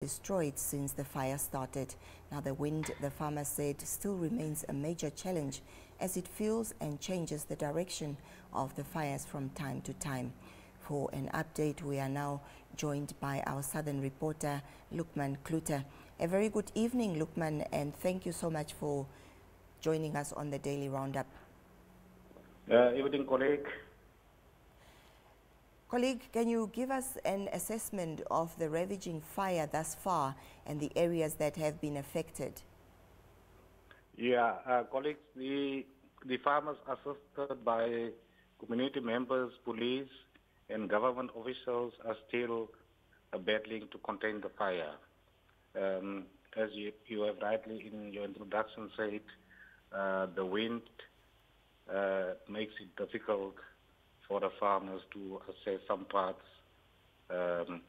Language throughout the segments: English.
destroyed since the fire started. Now the wind, the farmer said, still remains a major challenge as it fuels and changes the direction of the fires from time to time. For an update, we are now joined by our southern reporter, Luqman Cloete. A very good evening, Luqman, and thank you so much for joining us on the Daily Roundup. Evening, colleague. Colleague, can you give us an assessment of the ravaging fire thus far and the areas that have been affected? Yeah, colleagues, the farmers assisted by community members, police, and government officials are still battling to contain the fire. As you have rightly in your introduction said, the wind makes it difficult for the farmers to assess some parts, and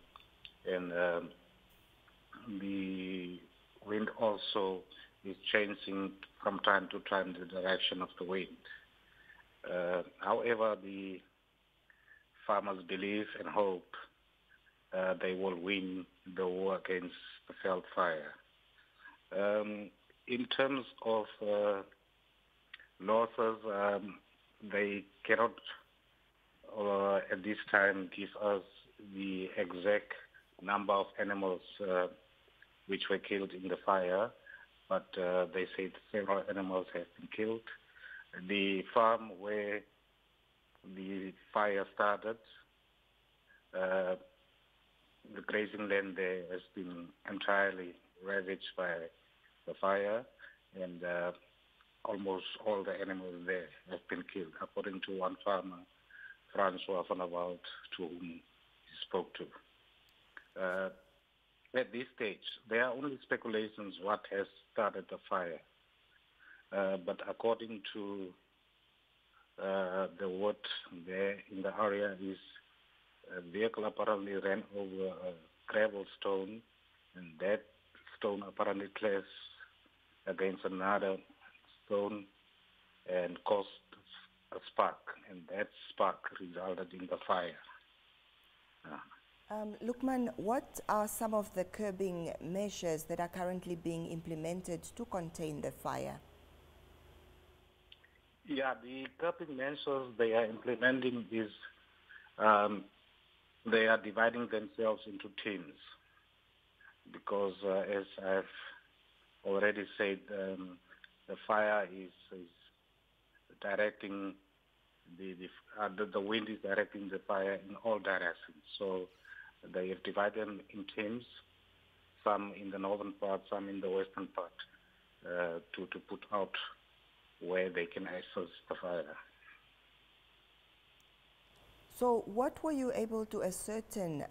the wind also is changing from time to time the direction of the wind. However, the farmers believe and hope they will win the war against the veld fire. In terms of losses, they cannot at this time give us the exact number of animals which were killed in the fire, but they said several animals have been killed. The farm where the fire started, the grazing land there has been entirely ravaged by the fire, and almost all the animals there have been killed, according to one farmer, Francois van der Walt, to whom he spoke to. At this stage, there are only speculations what has started the fire. But according to the word there in the area is a vehicle apparently ran over a gravel stone, and that stone apparently clashed against another stone and caused a spark, and that spark resulted in the fire. Luqman, what are some of the curbing measures that are currently being implemented to contain the fire? Yeah, the curbing measures they are implementing is they are dividing themselves into teams because, as I've already said, the fire is directing the wind is directing the fire in all directions. So they have divided them in teams, some in the northern part, some in the western part, to put out where they can access the fire. So what were you able to ascertain?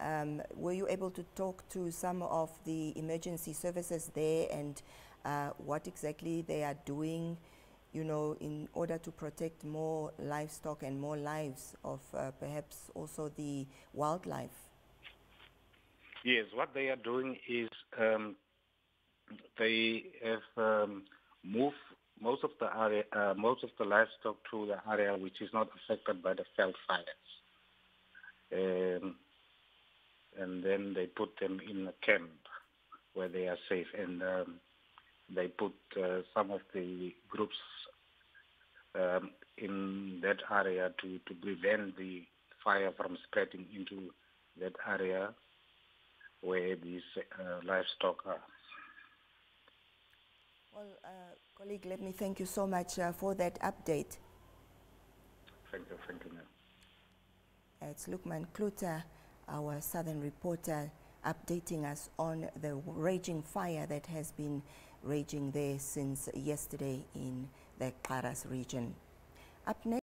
Were you able to talk to some of the emergency services there and what exactly they are doing, you know, in order to protect more livestock and more lives of perhaps also the wildlife? Yes, what they are doing is they have moved most of the area, most of the livestock to the area which is not affected by the veld fires, and then they put them in a camp where they are safe, and they put some of the groups in that area to prevent the fire from spreading into that area where these livestock are. Well, colleague, let me thank you so much for that update. Thank you, ma'am. It's Luqman Cloete, our southern reporter, updating us on the raging fire that has been raging there since yesterday in the Kharas region. Up next.